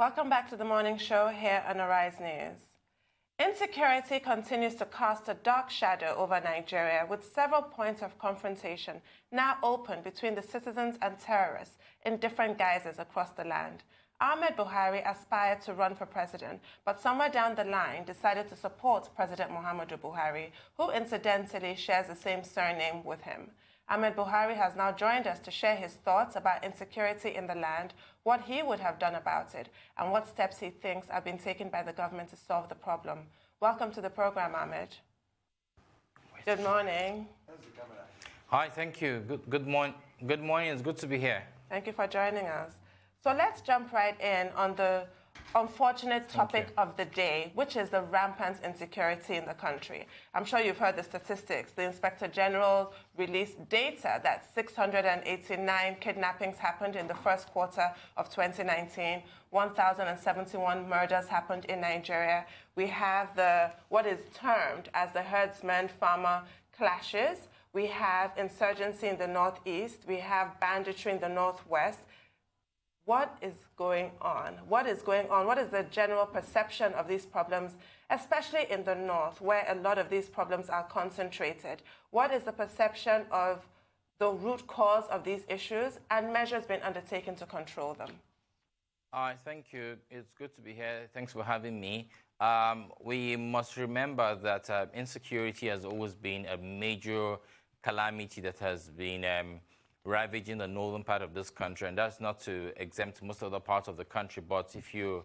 Welcome back to the morning show here on Arise News. Insecurity continues to cast a dark shadow over Nigeria, with several points of confrontation now open between the citizens and terrorists in different guises across the land. Ahmed Buhari aspired to run for president, but somewhere down the line decided to support President Muhammadu Buhari, who incidentally shares the same surname with him. Ahmed Buhari has now joined us to share his thoughts about insecurity in the land, what he would have done about it, and what steps he thinks have been taken by the government to solve the problem. Welcome to the program, Ahmed. Good morning. Hi, thank you. Good morning. Good morning. It's good to be here. Thank you for joining us. So let's jump right in on the unfortunate topic of the day, which is the rampant insecurity in the country. I'm sure you've heard the statistics. The Inspector General released data that 689 kidnappings happened in the first quarter of 2019. 1,071 murders happened in Nigeria. We have what is termed as the herdsman-farmer clashes. We have insurgency in the northeast. We have banditry in the northwest. What is going on? What is going on? What is the general perception of these problems, especially in the north, where a lot of these problems are concentrated? What is the perception of the root cause of these issues and measures being undertaken to control them? Thank you. It's good to be here. Thanks for having me. We must remember that insecurity has always been a major calamity that has been ravaging the northern part of this country, and that's not to exempt most other parts of the country. But if you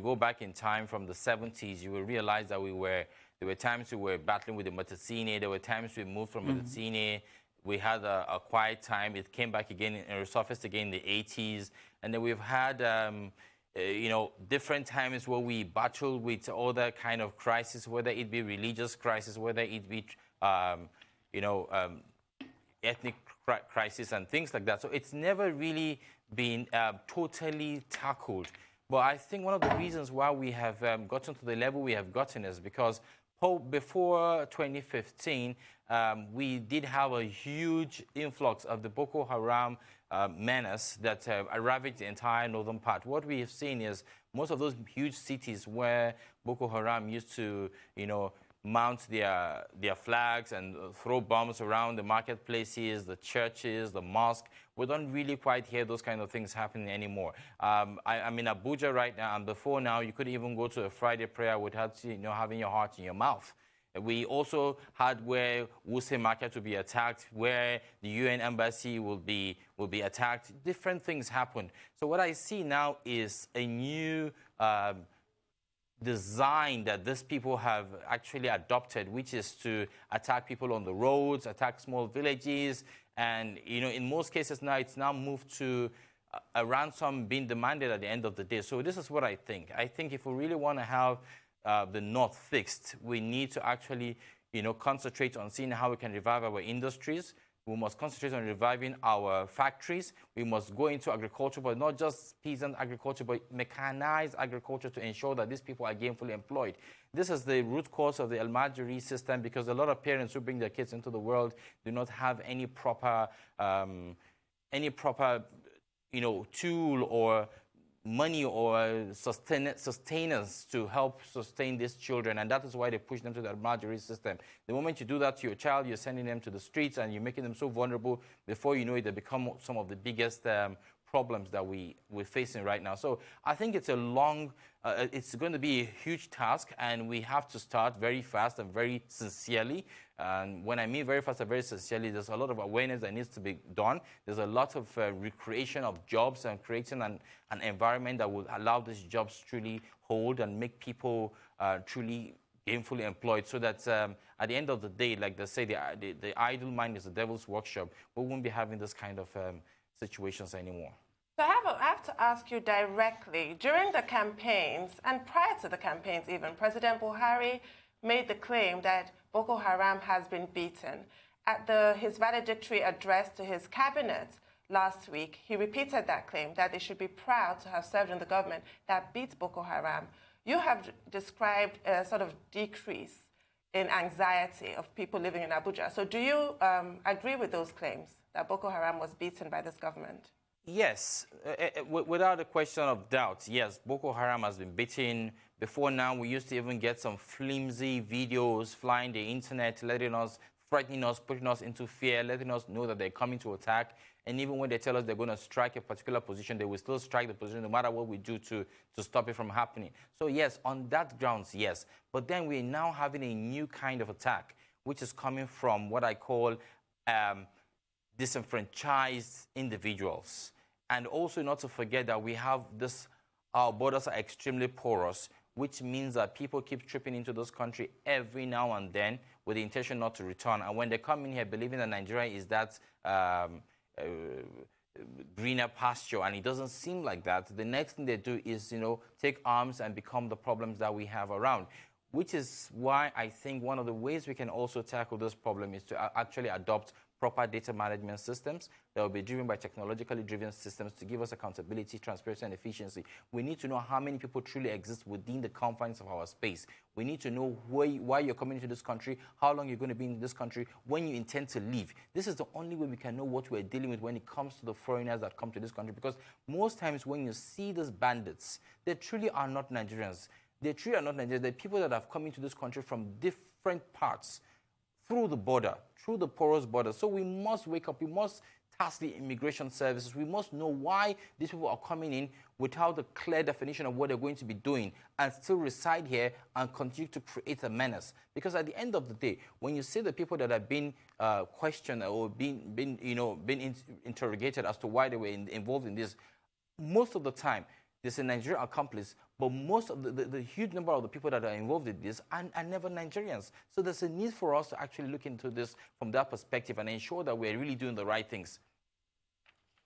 go back in time from the 70s, you will realize that there were times we were battling with the Matasine, there were times we moved from Matasine, we had a quiet time, it came back again and resurfaced again in the 80s, and then we've had different times where we battled with other kind of crises, whether it be religious crisis, whether it be ethnic crisis and things like that. So it's never really been totally tackled. But I think one of the reasons why we have gotten to the level we have gotten is because before 2015, we did have a huge influx of the Boko Haram menace that ravaged the entire northern part. What we have seen is most of those huge cities where Boko Haram used to, mount their flags and throw bombs around the marketplaces, the churches, the mosque. We don't really quite hear those kind of things happening anymore. I'm in Abuja right now, and before now, you couldn't even go to a Friday prayer without having your heart in your mouth. We also had where Wuse Market will be attacked, where the UN embassy will be attacked. Different things happened. So what I see now is a new design that these people have actually adopted, which is to attack people on the roads, attack small villages, and in most cases now it's now moved to a ransom being demanded at the end of the day. So this is what I think. I think if we really want to have the north fixed, we need to actually concentrate on seeing how we can revive our industries. We must concentrate on reviving our factories. We must go into agriculture, but not just peasant agriculture, but mechanized agriculture to ensure that these people are gainfully employed. This is the root cause of the Almajiri system, because a lot of parents who bring their kids into the world do not have any proper tool or money or sustenance to help sustain these children, and that is why they push them to the Almajiri system. The moment you do that to your child, you're sending them to the streets and you're making them so vulnerable. Before you know it, they become some of the biggest problems that we're facing right now. So I think it's it's going to be a huge task, and we have to start very fast and very sincerely. And when I mean very fast and very sincerely, there's a lot of awareness that needs to be done. There's a lot of recreation of jobs and creating an environment that will allow these jobs truly hold and make people truly gainfully employed, so that at the end of the day, like they say, the idle mind is the devil's workshop. We won't be having this kind of situations anymore. So I have to ask you directly, during the campaigns and prior to the campaigns even, President Buhari made the claim that Boko Haram has been beaten. At his valedictory address to his cabinet last week, he repeated that claim, that they should be proud to have served in the government that beat Boko Haram. You have described a sort of decrease in anxiety of people living in Abuja. So do you agree with those claims that Boko Haram was beaten by this government? Yes, without a question of doubt, yes, Boko Haram has been beaten. Before now, we used to even get some flimsy videos flying the internet, letting us, threatening us, putting us into fear, letting us know that they're coming to attack. And even when they tell us they're going to strike a particular position, they will still strike the position no matter what we do to stop it from happening. So yes, on that grounds, yes. But then we're now having a new kind of attack, which is coming from what I call disenfranchised individuals. And also not to forget that we have this, our borders are extremely porous, which means that people keep tripping into this country every now and then with the intention not to return. And when they come in here believing that Nigeria is that greener pasture, and it doesn't seem like that, the next thing they do is, take arms and become the problems that we have around. Which is why I think one of the ways we can also tackle this problem is to actually adopt proper data management systems that will be driven by technologically driven systems to give us accountability, transparency, and efficiency. We need to know how many people truly exist within the confines of our space. We need to know why you're coming into this country, how long you're going to be in this country, when you intend to leave. This is the only way we can know what we're dealing with when it comes to the foreigners that come to this country, because most times when you see these bandits, they truly are not Nigerians. They truly are not Nigerians. They're people that have come into this country from different parts through the border, through the porous border. So we must wake up. We must task the immigration services. We must know why these people are coming in without a clear definition of what they're going to be doing and still reside here and continue to create a menace. Because at the end of the day, when you see the people that have been questioned or been interrogated as to why they were involved in this, most of the time, there's a Nigerian accomplice, but most of the huge number of the people that are involved in this are never Nigerians. So there's a need for us to actually look into this from that perspective and ensure that we're really doing the right things.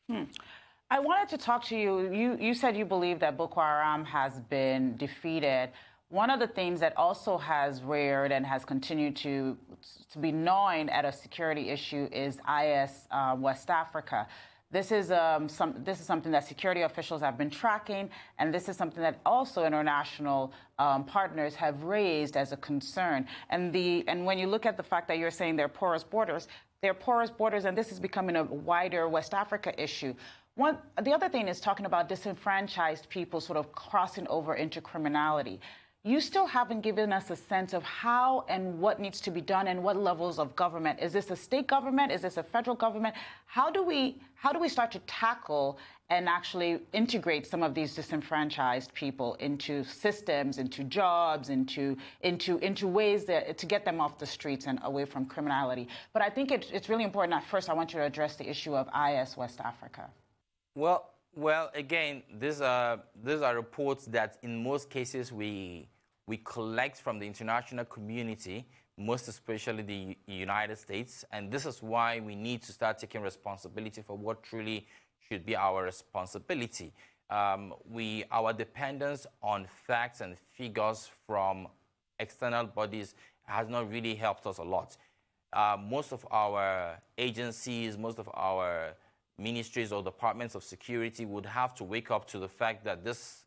I wanted to talk to you. You said you believe that Boko Haram has been defeated. One of the things that also has reared and has continued to be gnawing at a security issue is IS West Africa. This is something that security officials have been tracking, and this is something that also international partners have raised as a concern. And when you look at the fact that you're saying they're porous borders, and this is becoming a wider West Africa issue. The other thing is talking about disenfranchised people sort of crossing over into criminality. You still haven't given us a sense of how and what needs to be done and what levels of government. Is this a state government? Is this a federal government? How do we start to tackle and actually integrate some of these disenfranchised people into systems, into jobs, into ways to get them off the streets and away from criminality? But I think it's really important. At first, I want you to address the issue of IS West Africa. Well, again, these are reports that in most cases we collect from the international community, most especially the United States, and this is why we need to start taking responsibility for what truly should be our responsibility. Our dependence on facts and figures from external bodies has not really helped us a lot. Most of our agencies, most of our ministries or departments of security would have to wake up to the fact that this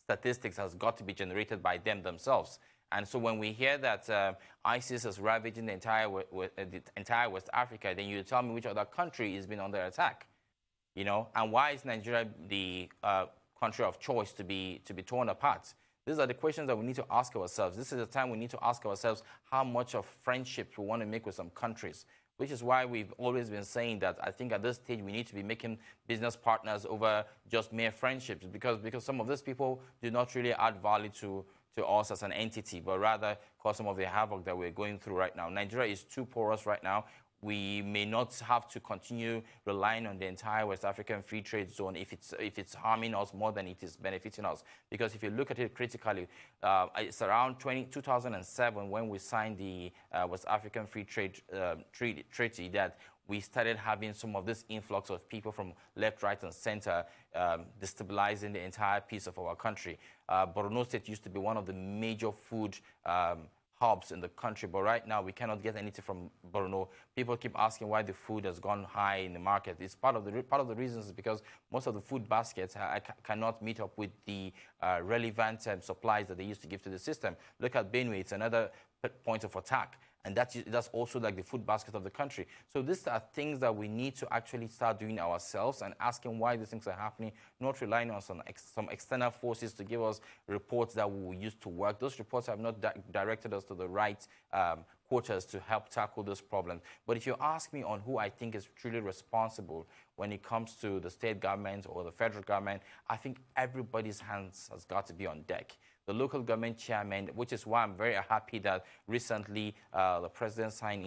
statistics has got to be generated by them themselves. And so when we hear that ISIS is ravaging the entire West Africa, then you tell me which other country is being under attack, and why is Nigeria the country of choice to be torn apart? These are the questions that we need to ask ourselves. This is the time we need to ask ourselves how much of friendships we want to make with some countries. Which is why we've always been saying that I think at this stage we need to be making business partners over just mere friendships, because some of these people do not really add value to us as an entity, but rather cause some of the havoc that we're going through right now. Nigeria is too porous right now. We may not have to continue relying on the entire West African free trade zone if it's harming us more than it is benefiting us. Because if you look at it critically, it's around 2007 when we signed the West African free trade treaty that we started having some of this influx of people from left, right, and center destabilizing the entire piece of our country. Borno State used to be one of the major food hubs in the country, but right now we cannot get anything from Borno. People keep asking why the food has gone high in the market. It's part of the reasons is because most of the food baskets cannot meet up with the relevant supplies that they used to give to the system. Look at Benue; it's another point of attack. and that's also like the food basket of the country. So these are things that we need to actually start doing ourselves and asking why these things are happening, not relying on some external forces to give us reports that we will use to work. Those reports have not directed us to the right quarters to help tackle this problem. But if you ask me on who I think is truly responsible when it comes to the state government or the federal government, I think everybody's hands has got to be on deck. The local government chairman, which is why I'm very happy that recently the president signed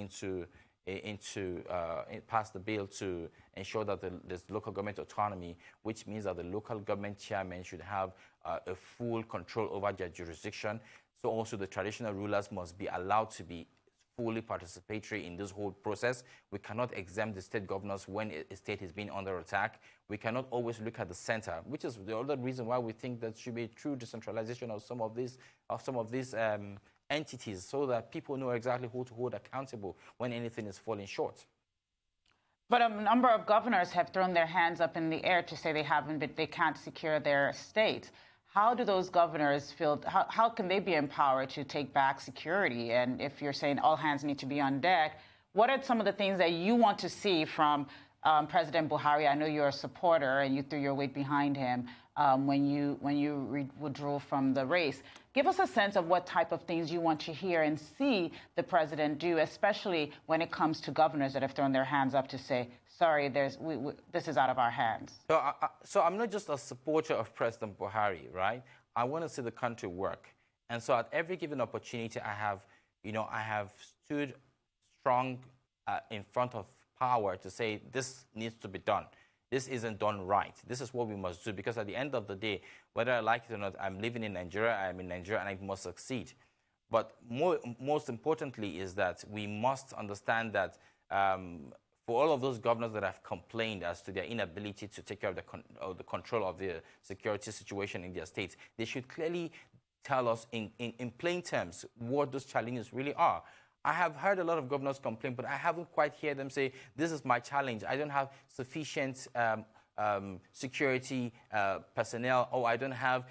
passed the bill to ensure that there's local government autonomy, which means that the local government chairman should have a full control over their jurisdiction. So also the traditional rulers must be allowed to be fully participatory in this whole process. We cannot exempt the state governors when a state is being under attack. We cannot always look at the center, which is the other reason why we think that should be true decentralization of some of these entities, so that people know exactly who to hold accountable when anything is falling short. But a number of governors have thrown their hands up in the air to say they can't secure their states. How do those governors feel? How can they be empowered to take back security? And if you're saying all hands need to be on deck, what are some of the things that you want to see from President Buhari? I know you're a supporter and you threw your weight behind him when you withdrew from the race. Give us a sense of what type of things you want to hear and see the president do, especially when it comes to governors that have thrown their hands up to say, sorry, this is out of our hands. So I'm not just a supporter of President Buhari, right? I want to see the country work. And so at every given opportunity I have stood strong in front of power to say this needs to be done. This isn't done right. This is what we must do, because at the end of the day, whether I like it or not, I'm living in Nigeria, I'm in Nigeria, and I must succeed. But most importantly is that we must understand that for all of those governors that have complained as to their inability to take care of the control of the security situation in their states, they should clearly tell us in plain terms what those challenges really are. I have heard a lot of governors complain, but I haven't quite heard them say, this is my challenge. I don't have sufficient security personnel, or I don't have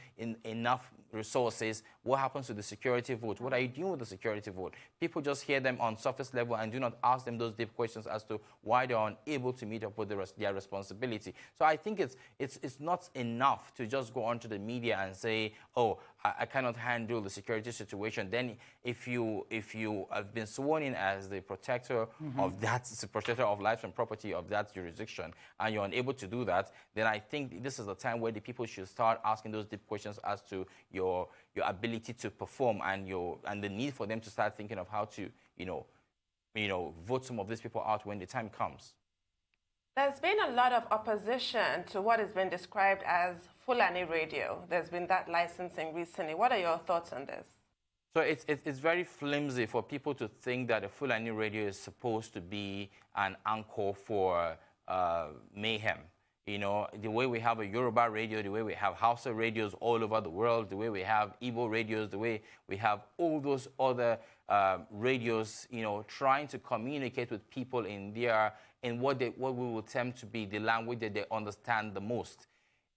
enough resources. What happens to the security vote? What are you doing with the security vote? People just hear them on surface level and do not ask them those deep questions as to why they're unable to meet up with their responsibility. So I think it's not enough to just go onto the media and say, oh, I cannot handle the security situation. Then if you have been sworn in as the protector of that, the protector of life and property of that jurisdiction, and you're unable to do that, then I think this is the time where the people should start asking those deep questions as to your ability to perform and the need for them to start thinking of how to vote some of these people out when the time comes. There's been a lot of opposition to what has been described as Fulani radio. There's been that licensing recently. What are your thoughts on this? So it's very flimsy for people to think that a Fulani radio is supposed to be an anchor for mayhem. You know, the way we have a Yoruba radio, the way we have Hausa radios all over the world, the way we have Igbo radios, the way we have all those other radios, trying to communicate with people in what we will term to be the language that they understand the most.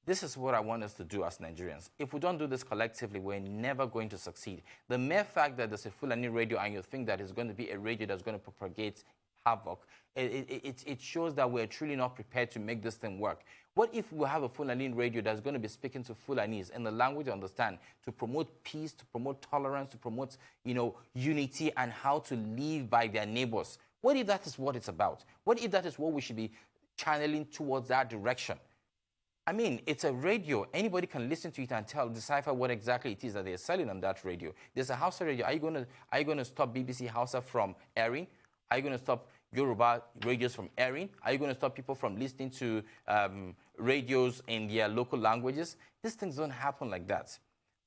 This is what I want us to do as Nigerians. If we don't do this collectively, we're never going to succeed. The mere fact that there's a Fulani radio and you think that it's going to be a radio that's going to propagate havoc, it shows that we're truly not prepared to make this thing work. What if we have a Fulani radio that's going to be speaking to Fulanis in the language they understand, to promote peace, to promote tolerance, to promote, unity and how to live by their neighbors? What if that is what it's about? What if that is what we should be channeling towards that direction? I mean, it's a radio. Anybody can listen to it and decipher what exactly it is that they're selling on that radio. There's a Hausa radio. Are you going to stop BBC Hausa from airing? Are you going to stop Yoruba radios from airing? Are you going to stop people from listening to radios in their local languages? These things don't happen like that.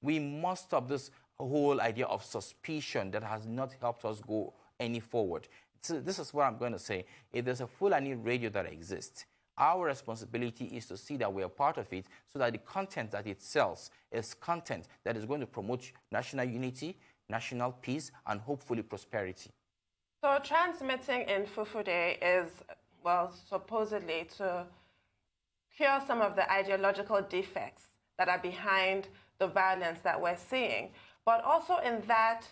We must stop this whole idea of suspicion that has not helped us go any forward. So this is what I'm going to say. If there's a Fulani radio that exists, our responsibility is to see that we are part of it so that the content that it sells is content that is going to promote national unity, national peace, and hopefully prosperity. So transmitting in Fufude is, well, supposedly to cure some of the ideological defects that are behind the violence that we're seeing. But also in that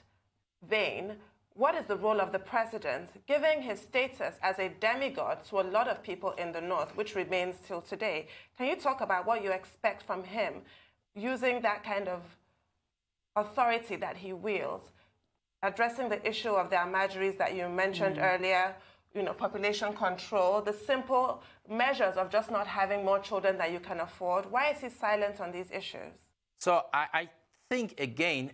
vein, what is the role of the president, giving his status as a demigod to a lot of people in the North, which remains till today? Can you talk about what you expect from him, using that kind of authority that he wields, addressing the issue of the Almajiris that you mentioned earlier, population control, the simple measures of just not having more children that you can afford? Why is he silent on these issues? So I think, again,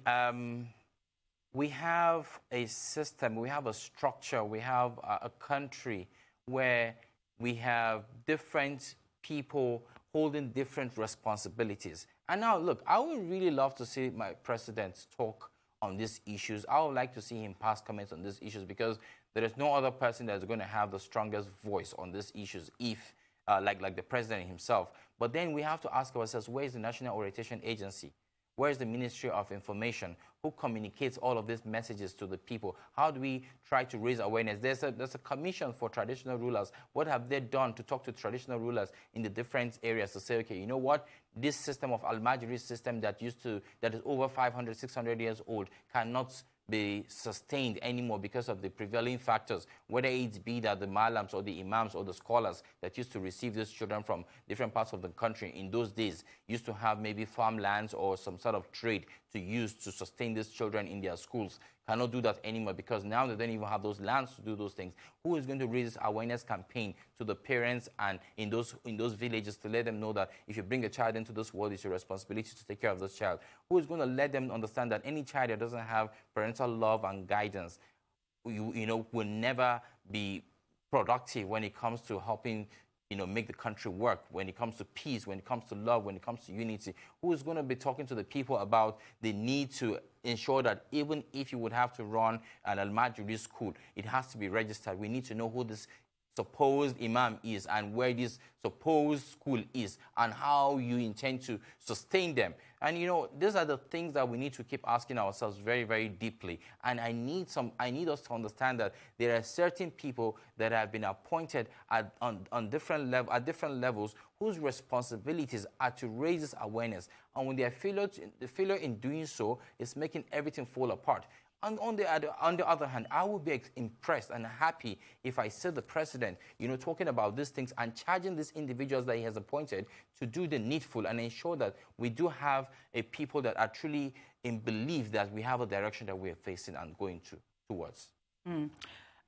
we have a system, we have a structure, we have a country where we have different people holding different responsibilities. And now, look, I would really love to see my president talk on these issues. I would like to see him pass comments on these issues, because there is no other person that's going to have the strongest voice on these issues if, like the president himself. But then we have to ask ourselves, where is the National Orientation Agency? Where is the Ministry of Information? Who communicates all of these messages to the people? How do we try to raise awareness? There's a commission for traditional rulers. What have they done to talk to traditional rulers in the different areas to say, okay, you know what? This system of Almajiri system that is over 500, 600 years old cannot be sustained anymore because of the prevailing factors, whether it be that the malams or the imams or the scholars that used to receive these children from different parts of the country in those days used to have maybe farmlands or some sort of trade to use to sustain these children in their schools. Cannot do that anymore because now they don't even have those lands to do those things. Who is going to raise this awareness campaign to the parents and in those villages to let them know that if you bring a child into this world, it's your responsibility to take care of this child? Who is going to let them understand that any child that doesn't have parental love and guidance, will never be productive when it comes to helping make the country work, when it comes to peace, when it comes to love, when it comes to unity? Who is going to be talking to the people about the need to ensure that even if you would have to run an Almajiri school, it has to be registered? We need to know who this supposed imam is and where this supposed school is and how you intend to sustain them. And these are the things that we need to keep asking ourselves very, very deeply. And I need us to understand that there are certain people that have been appointed at different levels whose responsibilities are to raise this awareness. And when they are failure in doing so is making everything fall apart. And on the other hand, I would be impressed and happy if I see the president, talking about these things and charging these individuals that he has appointed to do the needful and ensure that we do have a people that are truly in belief that we have a direction that we are facing and going towards.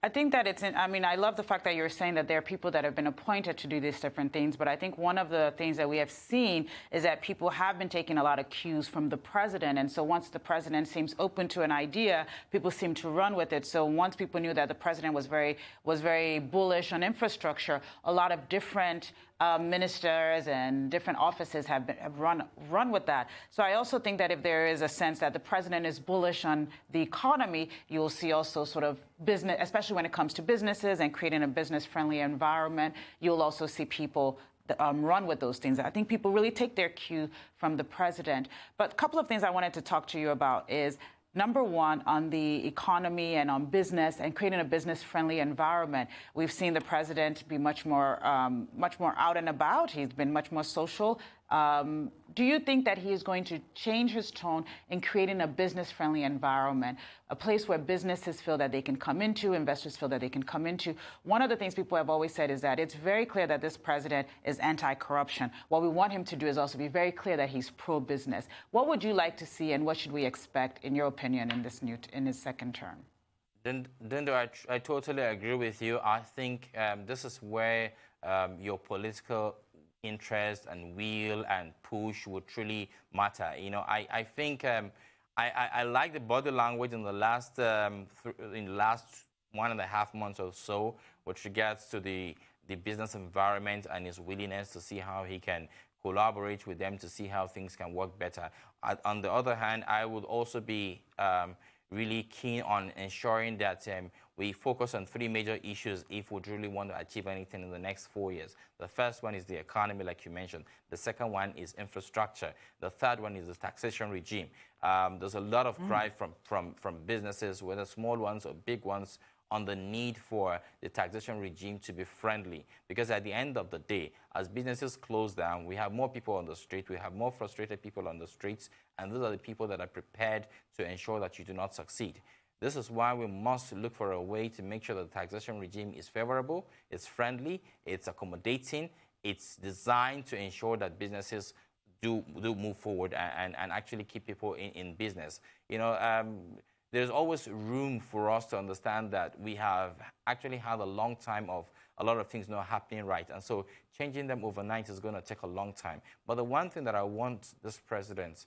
I think that I love the fact that you're saying that there are people that have been appointed to do these different things, but I think one of the things that we have seen is that people have been taking a lot of cues from the president, and so once the president seems open to an idea, people seem to run with it. So once people knew that the president was very bullish on infrastructure, a lot of different ministers and different offices have run with that. So I also think that if there is a sense that the president is bullish on the economy, you will see also sort of business, especially when it comes to businesses and creating a business-friendly environment, you'll also see people run with those things. I think people really take their cue from the president. But a couple of things I wanted to talk to you about is, number one, on the economy and on business and creating a business-friendly environment. We've seen the president be much more out and about. He's been much more social. Do you think that he is going to change his tone in creating a business-friendly environment, a place where businesses feel that they can come into, investors feel that they can come into? One of the things people have always said is that it's very clear that this president is anti-corruption. What we want him to do is also be very clear that he's pro-business. What would you like to see, and what should we expect, in your opinion, in his second term? Dindo, I totally agree with you. I think this is where your political interest and will and push would truly matter. I think I like the body language in the last 1.5 months or so with regards to the business environment and his willingness to see how he can collaborate with them to see how things can work better. On the other hand, I would also be really keen on ensuring that we focus on 3 major issues if we really want to achieve anything in the next 4 years. The first one is the economy, like you mentioned. The second one is infrastructure. The third one is the taxation regime. There's a lot of cry from businesses, whether small ones or big ones, on the need for the taxation regime to be friendly. Because at the end of the day, as businesses close down, we have more people on the street, we have more frustrated people on the streets, and those are the people that are prepared to ensure that you do not succeed. This is why we must look for a way to make sure that the taxation regime is favorable, it's friendly, it's accommodating, it's designed to ensure that businesses do move forward and actually keep people in business. You know, there's always room for us to understand that we have actually had a long time of a lot of things not happening right. And so changing them overnight is going to take a long time. But the one thing that I want this president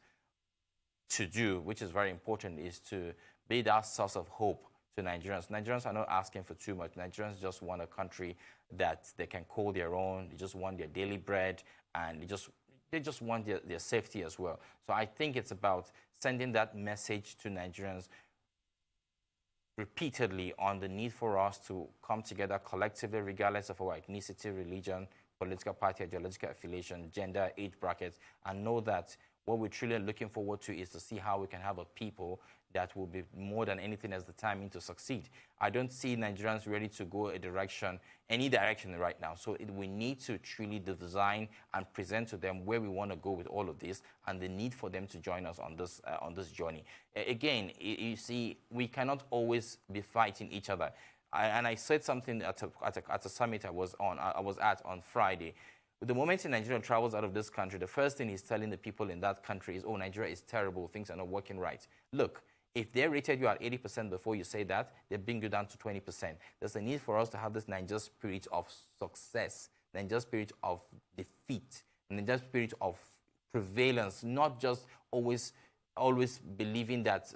to do, which is very important, is to be that source of hope to Nigerians. Nigerians are not asking for too much. Nigerians just want a country that they can call their own. They just want their daily bread, and they just want their safety as well. So I think it's about sending that message to Nigerians repeatedly on the need for us to come together collectively, regardless of our ethnicity, religion, political party, ideological affiliation, gender, age brackets, and know that what we're truly looking forward to is to see how we can have a people that will be more than anything as determined to succeed. I don't see Nigerians ready to go any direction right now. So we need to truly design and present to them where we want to go with all of this and the need for them to join us on this journey. Again, you see, we cannot always be fighting each other. I said something at a summit I was at on Friday. The moment Nigeria travels out of this country, the first thing he's telling the people in that country is, oh, Nigeria is terrible, things are not working right. Look, if they rated you at 80% before you say that, they bring you down to 20%. There's a need for us to have this Niger spirit of success, Niger spirit of defeat, Niger spirit of prevalence, not just always believing that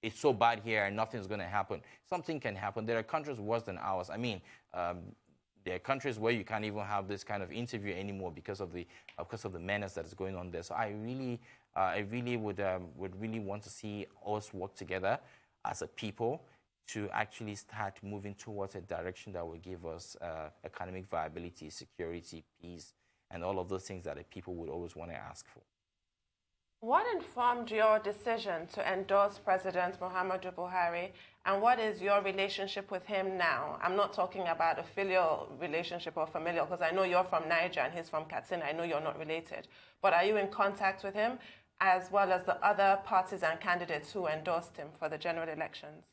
it's so bad here and nothing's going to happen. Something can happen. There are countries worse than ours. I mean, there are countries where you can't even have this kind of interview anymore because of the menace that is going on there. So I really would really want to see us work together as a people to actually start moving towards a direction that will give us economic viability, security, peace, and all of those things that the people would always want to ask for. What informed your decision to endorse President Muhammadu Buhari, and what is your relationship with him now? I'm not talking about a filial relationship or familial, because I know you're from Niger and he's from Katsina. I know you're not related. But are you in contact with him, as well as the other parties and candidates who endorsed him for the general elections?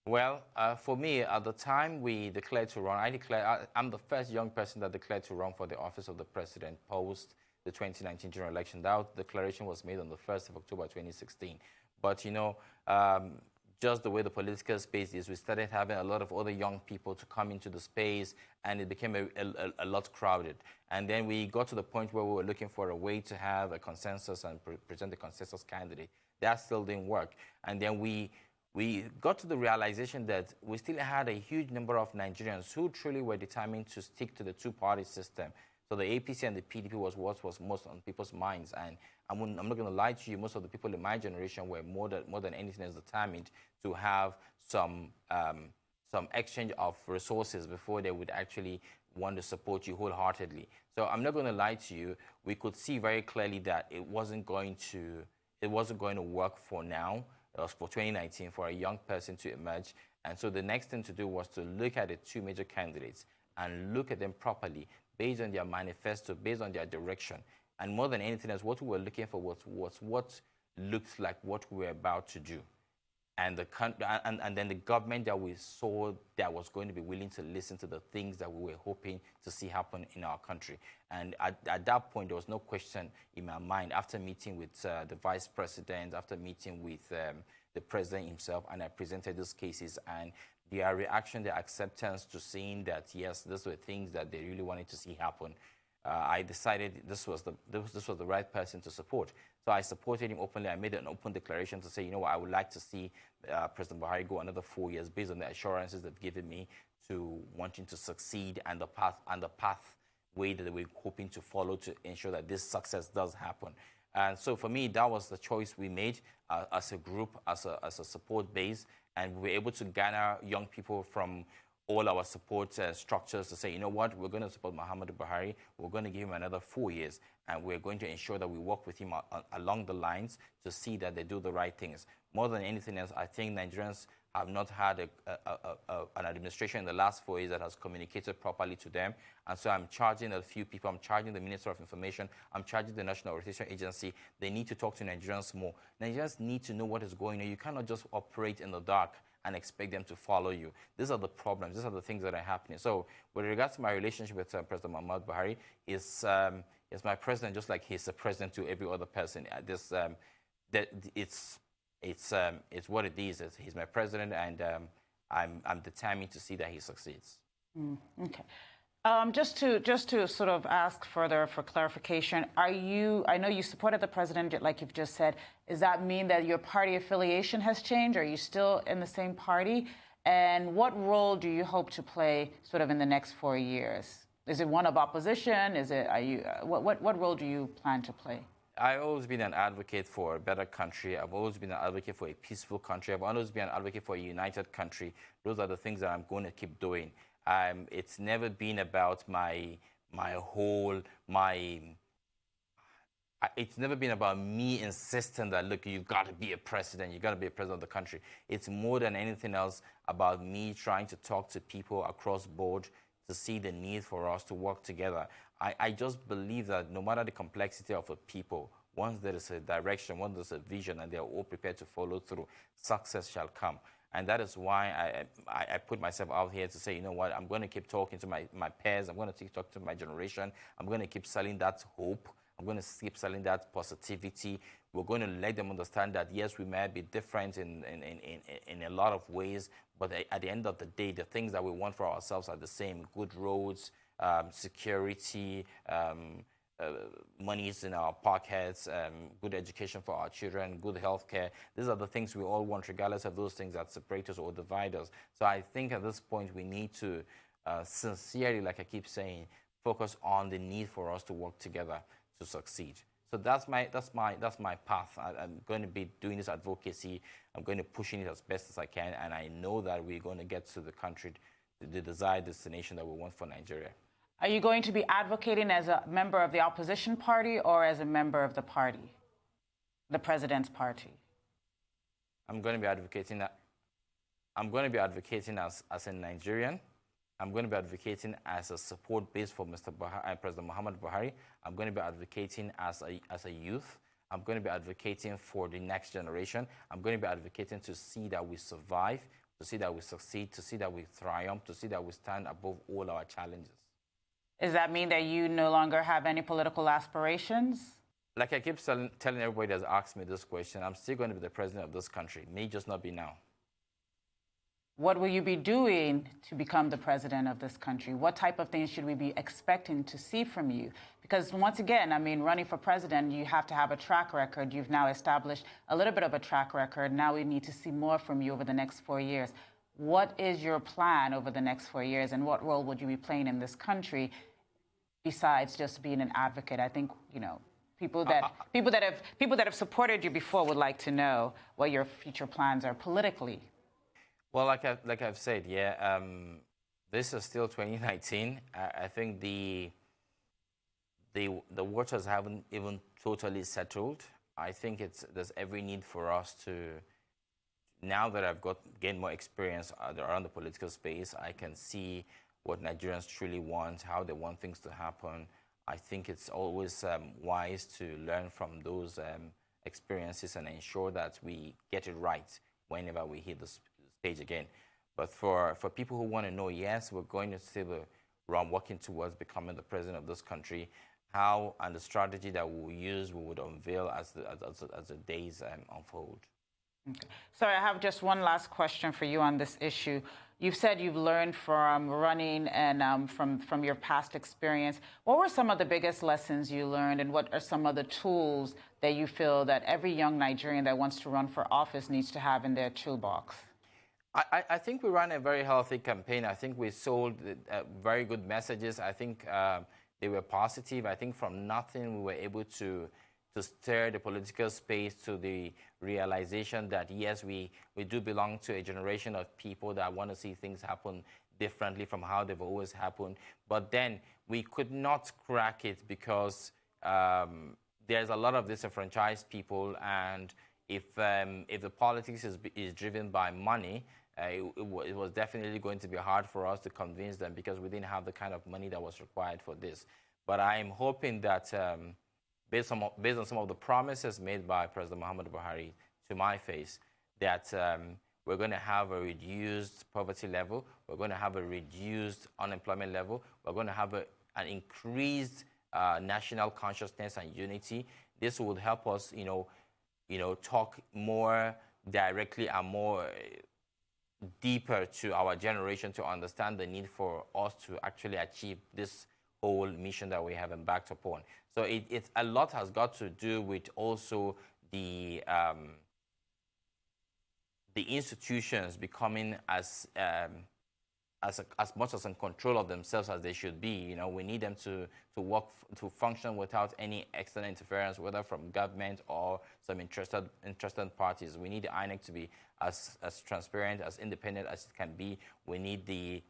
Well, for me, at the time we declared to run, I'm the first young person that declared to run for the office of the president post the 2019 general election. That declaration was made on the 1st of October 2016. But, you know, just the way the political space is, we started having a lot of other young people to come into the space, and it became a lot crowded. And then we got to the point where we were looking for a way to have a consensus and present a consensus candidate. That still didn't work. And then we got to the realization that we still had a huge number of Nigerians who truly were determined to stick to the two-party system. So the APC and the PDP was what was most on people's minds. And I'm not going to lie to you, most of the people in my generation were more than anything else determined to have some exchange of resources before they would actually want to support you wholeheartedly. So I'm not going to lie to you. We could see very clearly that it wasn't going to work for now. It was for 2019 for a young person to emerge. And so the next thing to do was to look at the two major candidates and look at them properly, based on their manifesto, based on their direction. And more than anything else, what we were looking for was what looked like what we were about to do. And then the government that we saw that was going to be willing to listen to the things that we were hoping to see happen in our country. And at that point, there was no question in my mind, after meeting with the vice president, after meeting with the president himself, and I presented these cases, and their reaction, their acceptance to seeing that, yes, these were things that they really wanted to see happen. I decided this was the right person to support. So I supported him openly. I made an open declaration to say, you know what, I would like to see President Buhari go another 4 years based on the assurances they've given me to wanting to succeed and the pathway that we're hoping to follow to ensure that this success does happen. And so for me, that was the choice we made as a group, as a support base, and we were able to garner young people from all our support structures to say, you know what, we're going to support Ahmed Buhari, we're going to give him another 4 years, and we're going to ensure that we work with him along the lines to see that they do the right things. More than anything else, I think Nigerians have not had an administration in the last 4 years that has communicated properly to them. And so I'm charging a few people. I'm charging the Minister of Information. I'm charging the National Orientation Agency. They need to talk to Nigerians more. Nigerians need to know what is going on. You cannot just operate in the dark and expect them to follow you. These are the problems. These are the things that are happening. So with regards to my relationship with President Ahmed Buhari, is my president just like he's a president to every other person. It's what it is. He's my president, and I'm determined to see that he succeeds. Okay. Just to sort of ask further for clarification, I know you supported the president, like you've just said. Does that mean that your party affiliation has changed? Are you still in the same party? And what role do you hope to play sort of in the next 4 years? Is it one of opposition? What role do you plan to play? I've always been an advocate for a better country. I've always been an advocate for a peaceful country. I've always been an advocate for a united country. Those are the things that I'm going to keep doing. It's never been about it's never been about me insisting that, look, you got to be a president. You got to be a president of the country. It's more than anything else about me trying to talk to people across board to see the need for us to work together. I just believe that no matter the complexity of a people, once there is a direction, once there's a vision, and they're all prepared to follow through, success shall come. And that is why I put myself out here to say, you know what, I'm going to keep talking to my peers. I'm going to keep talking to my generation. I'm going to keep selling that hope. I'm going to keep selling that positivity. We're going to let them understand that, yes, we may be different in a lot of ways, but at the end of the day, the things that we want for ourselves are the same: good roads, security, monies in our pockets, good education for our children, good health care. These are the things we all want, regardless of those things that separate us or divide us. So I think at this point we need to sincerely, like I keep saying, focus on the need for us to work together to succeed. So that's my path. I'm going to be doing this advocacy. I'm going to push it as best as I can, and I know that we're going to get to the country, the desired destination that we want for Nigeria. Are you going to be advocating as a member of the opposition party or as a member of the party, the president's party? I'm going to be advocating as a Nigerian. I'm going to be advocating as a support base for President Muhammad Buhari. I'm going to be advocating as a youth. I'm going to be advocating for the next generation. I'm going to be advocating to see that we survive, to see that we succeed, to see that we triumph, to see that we stand above all our challenges. Does that mean that you no longer have any political aspirations? Like I keep telling everybody that's asked me this question, I'm still going to be the president of this country. May just not be now. What will you be doing to become the president of this country? What type of things should we be expecting to see from you? Because once again, I mean, running for president, you have to have a track record. You've now established a little bit of a track record. Now we need to see more from you over the next 4 years. What is your plan over the next 4 years, and what role would you be playing in this country besides just being an advocate? I think, you know, people that have supported you before would like to know what your future plans are politically. Well, like I've said, yeah, this is still 2019. I think the waters haven't even totally settled. I think there's every need for us to, now that I've gained more experience around the political space, I can see what Nigerians truly want, how they want things to happen. I think it's always wise to learn from those experiences and ensure that we get it right whenever we hit the stage again. But for people who want to know, yes, we're going to see the round working towards becoming the president of this country. How and the strategy that we'll use, we would unveil as the days unfold. Okay. Sorry, I have just one last question for you on this issue. You've said you've learned from running and from your past experience. What were some of the biggest lessons you learned, and what are some of the tools that you feel that every young Nigerian that wants to run for office needs to have in their toolbox? I think we ran a very healthy campaign. I think we sold very good messages. I think they were positive. I think from nothing we were able to stir the political space to the realization that, yes, we do belong to a generation of people that want to see things happen differently from how they've always happened. But then we could not crack it because there's a lot of disenfranchised people, and if the politics is driven by money, it was definitely going to be hard for us to convince them because we didn't have the kind of money that was required for this. But I'm hoping that based on some of the promises made by President Ahmed Buhari to my face, that we're going to have a reduced poverty level, we're going to have a reduced unemployment level, we're going to have an increased national consciousness and unity. This would help us, talk more directly and more deeper to our generation to understand the need for us to actually achieve this whole mission that we have embarked upon. So it's a lot has got to do with also the institutions becoming as much as in control of themselves as they should be. We need them to work, to function without any external interference, whether from government or some interested parties. We need the INEC to be as transparent, as independent as it can be. We need the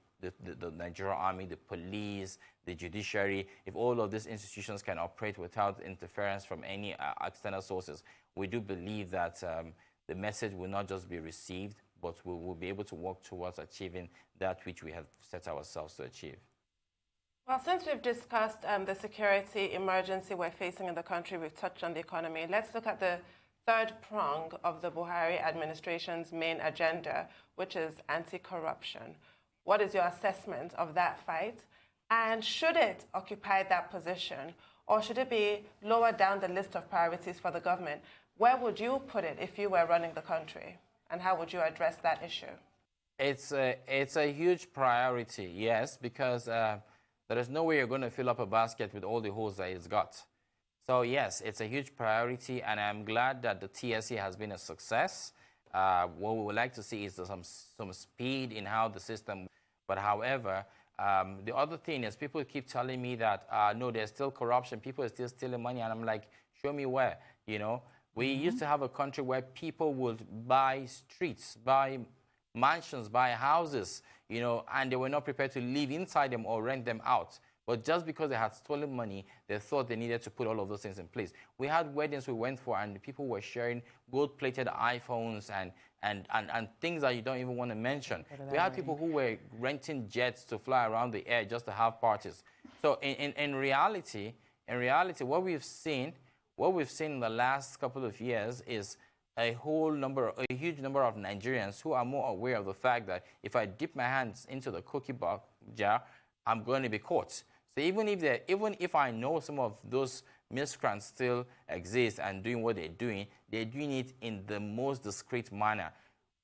Nigerian army, the police, the judiciary. If all of these institutions can operate without interference from any external sources, we do believe that the message will not just be received, but we will be able to work towards achieving that which we have set ourselves to achieve. Well, since we've discussed the security emergency we're facing in the country, we've touched on the economy. Let's look at the third prong of the Buhari administration's main agenda, which is anti-corruption. What is your assessment of that fight? And should it occupy that position, or should it be lower down the list of priorities for the government? Where would you put it if you were running the country? And how would you address that issue? It's a huge priority, yes, because there is no way you're going to fill up a basket with all the holes that it's got. So yes, it's a huge priority, and I'm glad that the TSC has been a success. What we would like to see is some speed in how the system. But however, the other thing is people keep telling me that no, there's still corruption. People are still stealing money, and I'm like, show me where. We used to have a country where people would buy streets, buy mansions, buy houses, and they were not prepared to live inside them or rent them out. But just because they had stolen money, they thought they needed to put all of those things in place. We had weddings we went for, and people were sharing gold-plated iPhones and things that you don't even want to mention. We had people who were renting jets to fly around the air just to have parties. So in reality, what we've seen in the last couple of years is a huge number of Nigerians who are more aware of the fact that if I dip my hands into the cookie jar, I'm going to be caught. So even if I know some of those miscreants still exist and doing what they're doing it in the most discreet manner.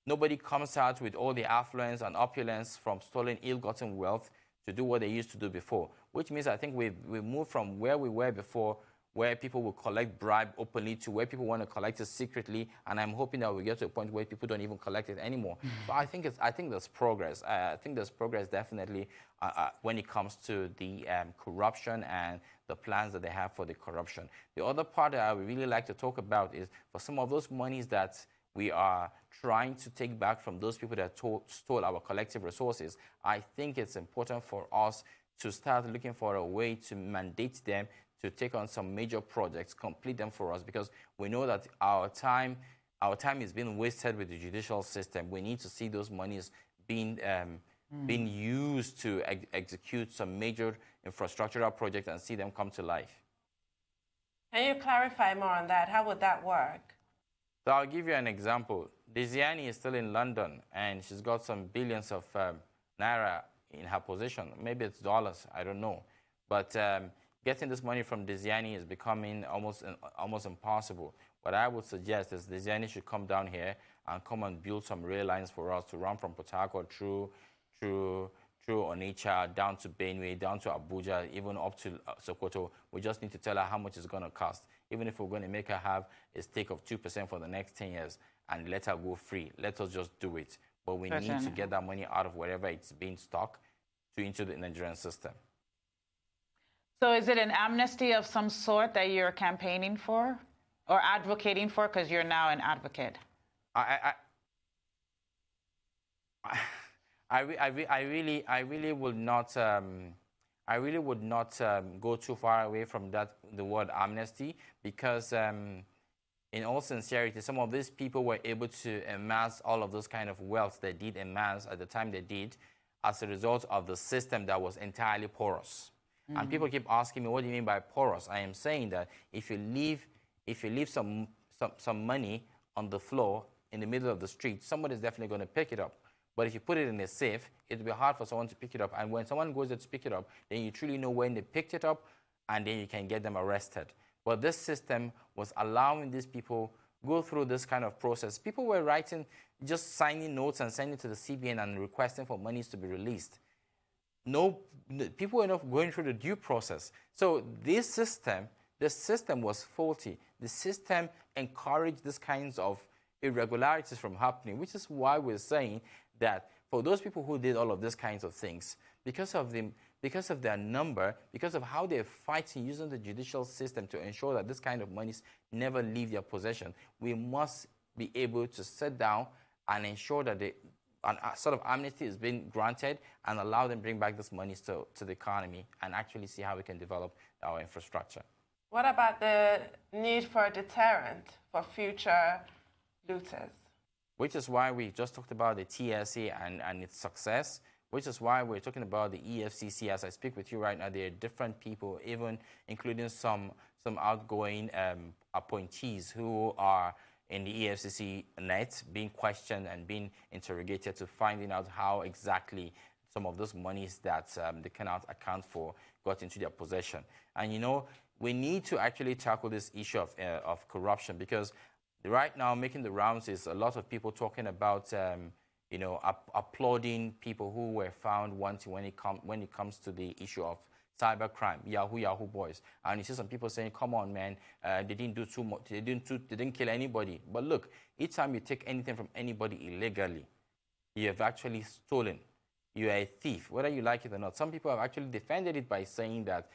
Nobody comes out with all the affluence and opulence from stolen, ill-gotten wealth to do what they used to do before, which means I think we've moved from where we were before, where people will collect bribe openly, to where people want to collect it secretly, and I'm hoping that we get to a point where people don't even collect it anymore. So I think there's progress. I think there's progress definitely when it comes to the corruption and the plans that they have for the corruption. The other part that I would really like to talk about is for some of those monies that we are trying to take back from those people that stole our collective resources. I think it's important for us to start looking for a way to mandate them to take on some major projects, complete them for us, because we know that our time is being wasted with the judicial system. We need to see those monies being used to execute some major infrastructural projects and see them come to life. Can you clarify more on that? How would that work? So I'll give you an example. Desiani is still in London, and she's got some billions of naira in her possession. Maybe it's dollars, I don't know. But getting this money from Desiani is becoming almost impossible. What I would suggest is Desiani should come down here and come and build some rail lines for us to run from Port Harcourt through Onitsha, down to Benue, down to Abuja, even up to Sokoto. We just need to tell her how much it's going to cost. Even if we're going to make her have a stake of 2% for the next 10 years and let her go free, let us just do it. But we need to get that money out of wherever it's being stuck into the Nigerian system. So is it an amnesty of some sort that you're campaigning for or advocating for, because you're now an advocate? I really would not. I really would not go too far away from the word amnesty, because in all sincerity, some of these people were able to amass all of those kind of wealth they did amass at the time they did, as a result of the system that was entirely porous. Mm-hmm. And people keep asking me, what do you mean by porous? I am saying that if you leave some money on the floor in the middle of the street, somebody's definitely going to pick it up. But if you put it in a safe, it'll be hard for someone to pick it up. And when someone goes there to pick it up, then you truly know when they picked it up, and then you can get them arrested. But this system was allowing these people go through this kind of process. People were writing, just signing notes and sending to the CBN and requesting for monies to be released. No, people were not going through the due process. So the system was faulty. The system encouraged these kinds of irregularities from happening, which is why we're saying that for those people who did all of these kinds of things, because of their number, because of how they're fighting using the judicial system to ensure that this kind of monies never leave their possession, we must be able to sit down and ensure that an sort of amnesty is being granted and allow them to bring back this monies to the economy and actually see how we can develop our infrastructure. What about the need for a deterrent for future looters? Which is why we just talked about the TSA and its success, which is why we're talking about the EFCC. As I speak with you right now, there are different people, even including some outgoing appointees who are in the EFCC net, being questioned and being interrogated to finding out how exactly some of those monies that they cannot account for got into their possession. And, you know, we need to actually tackle this issue of corruption, because right now, making the rounds is a lot of people talking about, applauding people who were found wanting when it comes to the issue of cybercrime, Yahoo boys. And you see some people saying, come on, man, they didn't do too much, they didn't kill anybody. But look, each time you take anything from anybody illegally, you have actually stolen. You are a thief, whether you like it or not. Some people have actually defended it by saying that,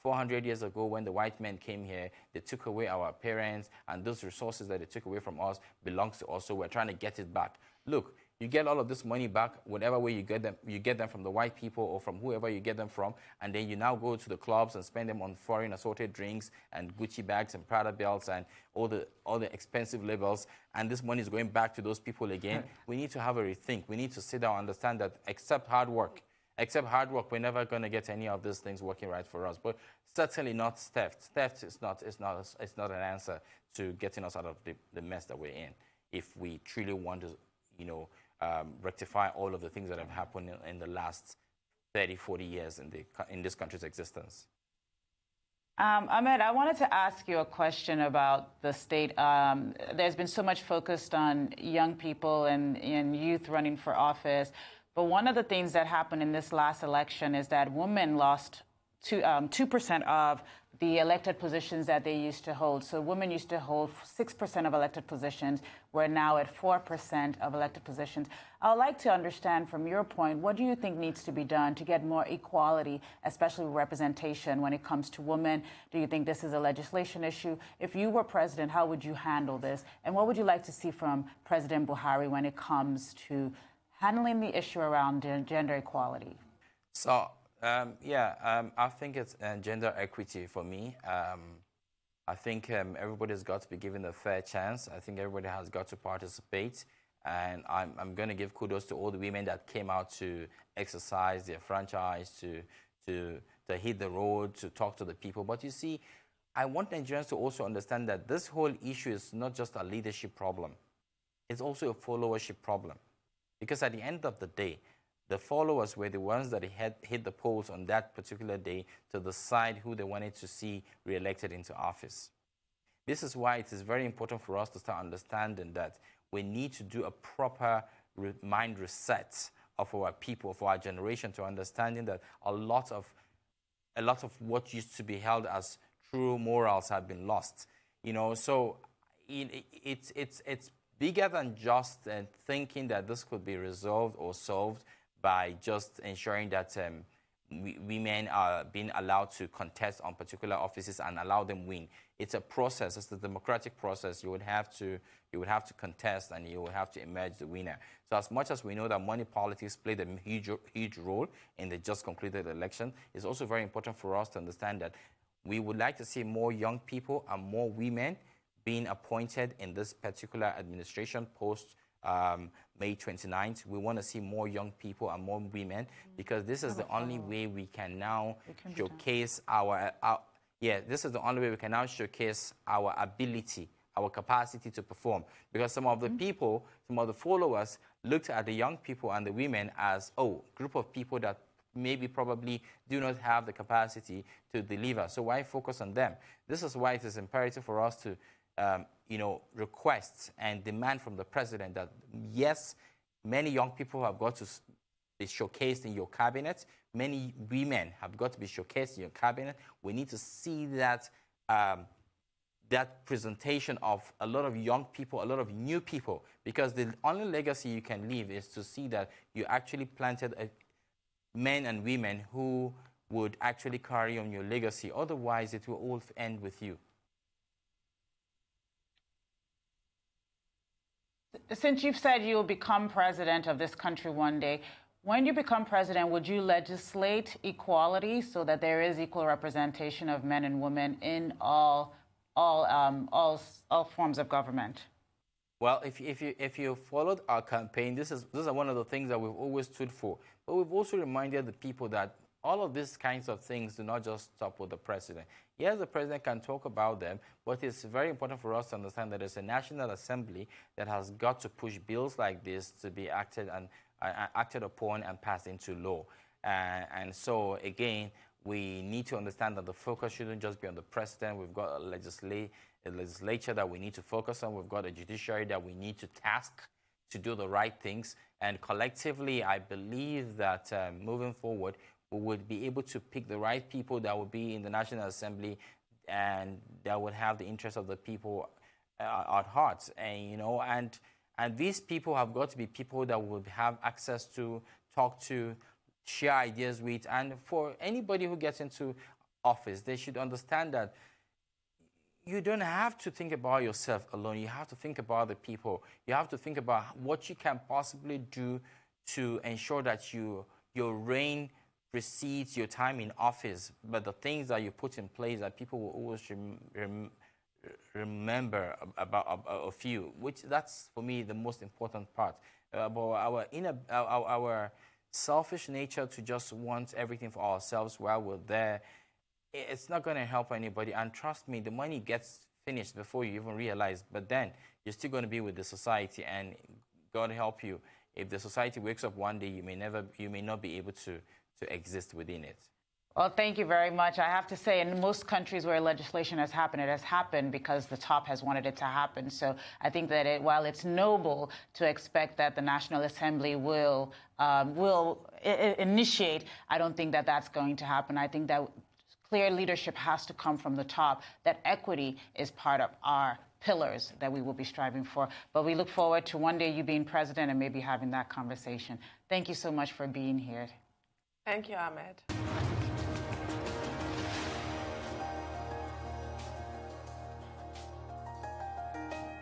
400 years ago when the white men came here, they took away our parents, and those resources that they took away from us belongs to us, so we're trying to get it back. Look, you get all of this money back, whatever way you get them from the white people or from whoever you get them from, and then you now go to the clubs and spend them on foreign assorted drinks and Gucci bags and Prada belts and all the expensive labels, and this money is going back to those people again. We need to have a rethink. We need to sit down and understand that except hard work, we're never going to get any of these things working right for us. But certainly not theft. Theft is not an answer to getting us out of the mess that we're in. If we truly want to, rectify all of the things that have happened in the last 30, 40 years in this country's existence. Ahmed, I wanted to ask you a question about the state. There's been so much focused on young people and youth running for office. But one of the things that happened in this last election is that women lost 2% of the elected positions that they used to hold. So women used to hold 6% of elected positions. We're now at 4% of elected positions. I would like to understand from your point, what do you think needs to be done to get more equality, especially representation when it comes to women? Do you think this is a legislation issue? If you were president, how would you handle this? And what would you like to see from President Buhari when it comes to handling the issue around gender equality? So, I think it's gender equity for me. I think everybody's got to be given a fair chance. I think everybody has got to participate. And I'm going to give kudos to all the women that came out to exercise their franchise, to hit the road, to talk to the people. But you see, I want Nigerians to also understand that this whole issue is not just a leadership problem. It's also a followership problem. Because at the end of the day, the followers were the ones that had hit the polls on that particular day to decide who they wanted to see re-elected into office. This is why it is very important for us to start understanding that we need to do a proper mind reset of our people, of our generation, to understanding that a lot of what used to be held as true morals have been lost. So it's bigger than just thinking that this could be resolved or solved by just ensuring that women are being allowed to contest on particular offices and allow them win. It's a process. It's a democratic process. You would have to contest, and you would have to emerge the winner. So as much as we know that money politics played a huge role in the just concluded election, it's also very important for us to understand that we would like to see more young people and more women being appointed in this particular administration post May 29th. We want to see more young people and more women, because this is the only way we can now showcase this is the only way we can now showcase our ability, our capacity to perform. Because some of the people, some of the followers looked at the young people and the women as, group of people that probably do not have the capacity to deliver. So why focus on them? This is why it is imperative for us to request and demand from the president that, yes, many young people have got to be showcased in your cabinet. Many women have got to be showcased in your cabinet. We need to see that that presentation of a lot of young people, a lot of new people, because the only legacy you can leave is to see that you actually planted men and women who would actually carry on your legacy. Otherwise, it will all end with you. Since you've said you'll become president of this country one day, when you become president, would you legislate equality so that there is equal representation of men and women in all forms of government? Well, if you followed our campaign, these are one of the things that we've always stood for. But we've also reminded the people that all of these kinds of things do not just stop with the president. Yes, the president can talk about them, but it's very important for us to understand that there's a National Assembly that has got to push bills like this to be acted upon and passed into law. And so, again, we need to understand that the focus shouldn't just be on the president. We've got a legislature that we need to focus on. We've got a judiciary that we need to task to do the right things. And collectively, I believe that moving forward, we would be able to pick the right people that would be in the National Assembly and that would have the interests of the people at heart. And these people have got to be people that would have access to, talk to, share ideas with. And for anybody who gets into office, they should understand that you don't have to think about yourself alone. You have to think about the people. You have to think about what you can possibly do to ensure that your reign precedes your time in office, but the things that you put in place that people will always remember of you, which that's, for me, the most important part. About our selfish nature to just want everything for ourselves while we're there, it's not going to help anybody. And trust me, the money gets finished before you even realize, but then you're still going to be with the society, and God help you, if the society wakes up one day, you may not be able to exist within it. Well, thank you very much. I have to say, in most countries where legislation has happened, it has happened because the top has wanted it to happen. So I think that while it's noble to expect that the National Assembly will initiate, I don't think that that's going to happen. I think that clear leadership has to come from the top, that equity is part of our pillars that we will be striving for. But we look forward to one day you being president and maybe having that conversation. Thank you so much for being here. Thank you, Ahmed.